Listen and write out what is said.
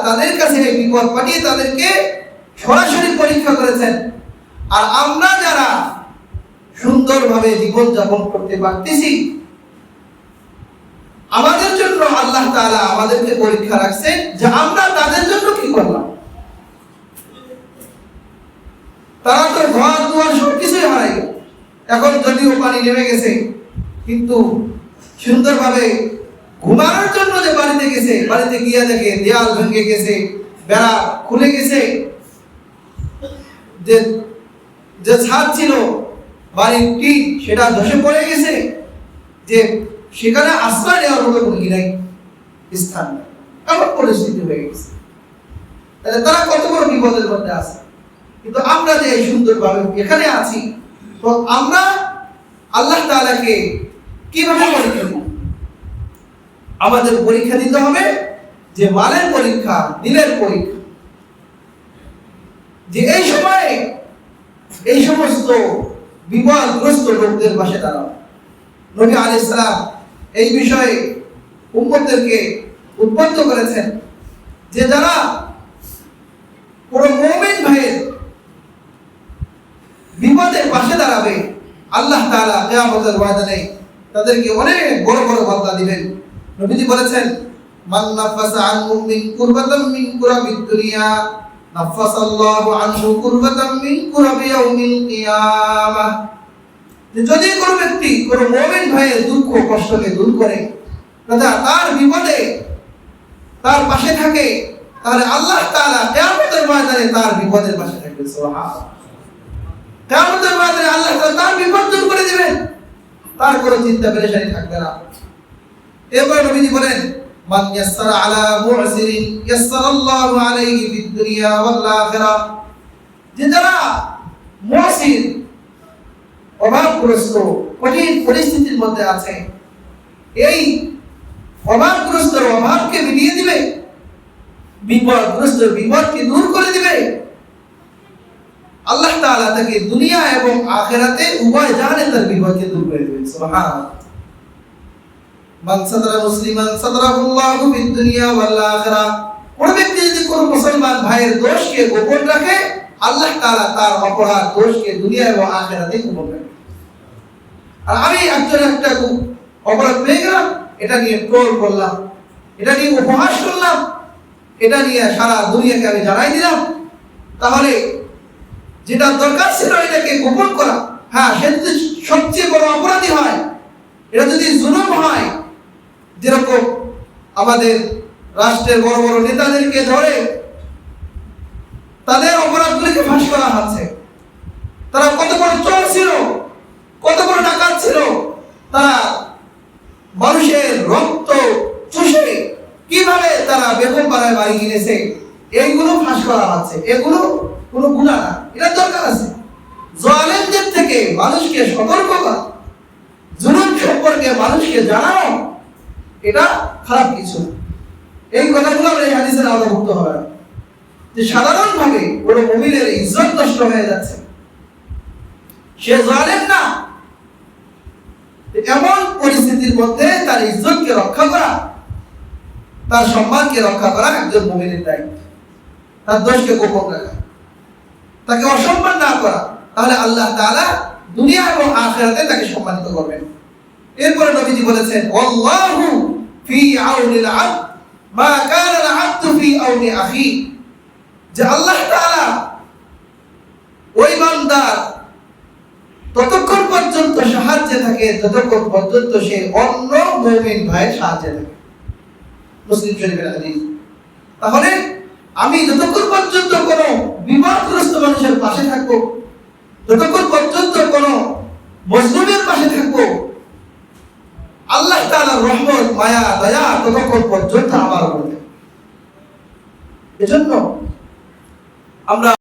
তাদের কাছে বিপদ পাঠিয়ে তাদেরকে সরাসরি পরীক্ষা করেছেন। আর আমরা যারা সুন্দরভাবে জীবনযাপন করতে পারতেছি, আমাদের জন্য আল্লাহ তাআলা আমাদেরকে পরীক্ষা রাখছেন যে আমরা তাদের জন্য কি করলাম। তারা তো ঘর দুয়ার সবকিছুই হারাই গেল, এখন যদিও পানি নেমে গেছে, কিন্তু সুন্দরভাবে ঘুমানোর জন্য যে বাড়িতে গেছে, বাড়িতে গিয়ে দেখে দেয়াল ভেঙে গেছে, বেড়া খুলে গেছে, যে ছাদ ছিল বাড়ির টিন সেটা ধসে পড়ে গেছে, যে সেখানে আশ্রয় নেওয়ার মতো কোনো কি নাই, স্থান নাই, এমন পরিস্থিতি হয়ে গেছে। তাহলে তারা কত বড় বিপদের মধ্যে আছে। কিন্তু আমরা যে সুন্দরভাবে এখানে আছি, তো আমরা আল্লাহ তাআলাকে কিভাবে পরীক্ষা দিব? আমাদের পরীক্ষা দিতে হবে যে মালের পরীক্ষা, দিলের পরীক্ষা। যে এই সময়ে এই সমস্ত বিপদগ্রস্ত লোকদের পাশে দাঁড়াও। নবী আলাইহিস সালাম এই বিষয়ে উম্মতদেরকে উদ্বুদ্ধ করেছেন যে যারা কোন মুমিন ভাইয়ের বিপদের পাশে দাঁড়াবে, আল্লাহ তাআলা কিয়ামতের ময়দানে তাদেরকে অনেক বড় বড় বদলা দিবেন। নবীজি বলেছেন, মান নাফাসা আন মুমিন কুরবাতাম মিন কুরাবিদ দুনিয়া নাফাসাল্লাহু আনহু কুরবাতাম মিন কুরাবি ইয়াউমিল কিয়ামাহ। যদি কোনো ব্যক্তি কোনো মুমিন ভাইয়ের দুঃখ কষ্টকে দূর করে, তার বিপদে তার পাশে থাকে, তাহলে আল্লাহ তাআলা কিয়ামতের ময়দানে তার বিপদের পাশে থাকবে। সুবহানাল্লাহ। কিয়ামতের ময়দানে আল্লাহ তাআলা তার বিপদ দূর করে দিবেন, তার কোনো চিন্তা পেরেশানি থাকবে না। এরপর নবীজি বলেন, মান ইয়াসসারা আলা মু'সিরিন ইয়াসসারাল্লাহু আলাইহি ফিদ দুনিয়া ওয়াল আখিরাহ। যে যারা মু'সির, অভাবগ্রস্ত, কঠিন পরিস্থিতির মধ্যে আছে, এই অভাবগ্রস্ত অভাবকে মিটিয়ে দিবে, বিপদগ্রস্ত বিপদকে দূর করে দিবে, আল্লাহ তাআলা তাকে দুনিয়া এবং আখিরাতে উভয় জাহানে তার বিপদকে দূর করে দিবেন। সুবহানাল্লাহ। মান সাতারা মুসলিমান সাতারাহুল্লাহু ফিদ দুনিয়া ওয়াল আখিরাহ। কোন ব্যক্তি যদি কোন মুসলমান ভাইয়ের দোষকে গোপন রাখে, আল্লাহ তাআলা তার অপরাধ দোষকে দুনিয়া এবং আখিরাতে গোপন রাখে। আর আমি একজন একটা অপরাধ পেয়ে গেলাম, এটা নিয়ে ট্রোল করলাম, এটা নিয়ে উপহাস করলাম, এটা নিয়ে সারা দুনিয়াকে আমি জানাই দিলাম, তাহলে যেটা দরকার ছিল এটাকে গোপন করা, হ্যাঁ সে যদি সবচেয়ে বড় অপরাধী হয়, এটা যদি জুলুম হয়, যেরকম আমাদের রাষ্ট্রের বড় বড় নেতাদেরকে ধরে তাদের অপরাধগুলিকে ফাঁস করা হচ্ছে, তারা কত বড় চোর ছিল, কত বড় ডাকাত ছিল, তারা মানুষের রক্ত চুষে কিভাবে তারা বেগম পাড়ায় বাড়ি কিনেছে, এইগুলো ফাঁস করা হচ্ছে। এগুলো কোনো গুনাহ না, এটা দরকার আছে। জালেমদের থেকে মানুষকে সতর্ক করা, জুলুম সম্পর্কে মানুষকে জানানো, এটা খারাপ কিছু। এই কথাগুলো আমরা এই হাদিসের আওতাভুক্ত হবে না, যে সাধারণভাবে কোনো মুমিনের ইজ্জত নষ্ট হয়ে যাচ্ছে, সে জালেম না, এমন পরিস্থিতির মধ্যে তার ইজ্জতকে রক্ষা করা, তার সম্মানকে রক্ষা করা একজন মুমিনের দায়িত্ব। তার দোষকে গোপন রাখা, তাকে অসম্মান না করা, তাহলে আল্লাহ তাআলা দুনিয়া এবং আখিরাতে তাকে সম্মানিত করবেন। এরপরে নবীজি বলেছেন, আল্লাহু ফি আউনিল আবদ মা কানা আল আবদু ফি আউনি আখি। যে আল্লাহ তাআলা ওই বান্দার ততক্ষণ পর্যন্ত সাহায্যে থাকে যতক্ষণ পর্যন্ত সে অন্য মুমিন ভাইয়ের সাহায্যে থাকে। মুসলিম শরীফের হাদিস। তাহলে আমি যতক্ষণ পর্যন্ত কোন বিপদগ্রস্ত মানুষের পাশে থাকবো, যতক্ষণ পর্যন্ত কোন মজলুমের পাশে থাকবো, আল্লাহ তাআলার রহমত মায়া দয়া ততক্ষণ পর্যন্ত আমার উপরে। এজন্য আমরা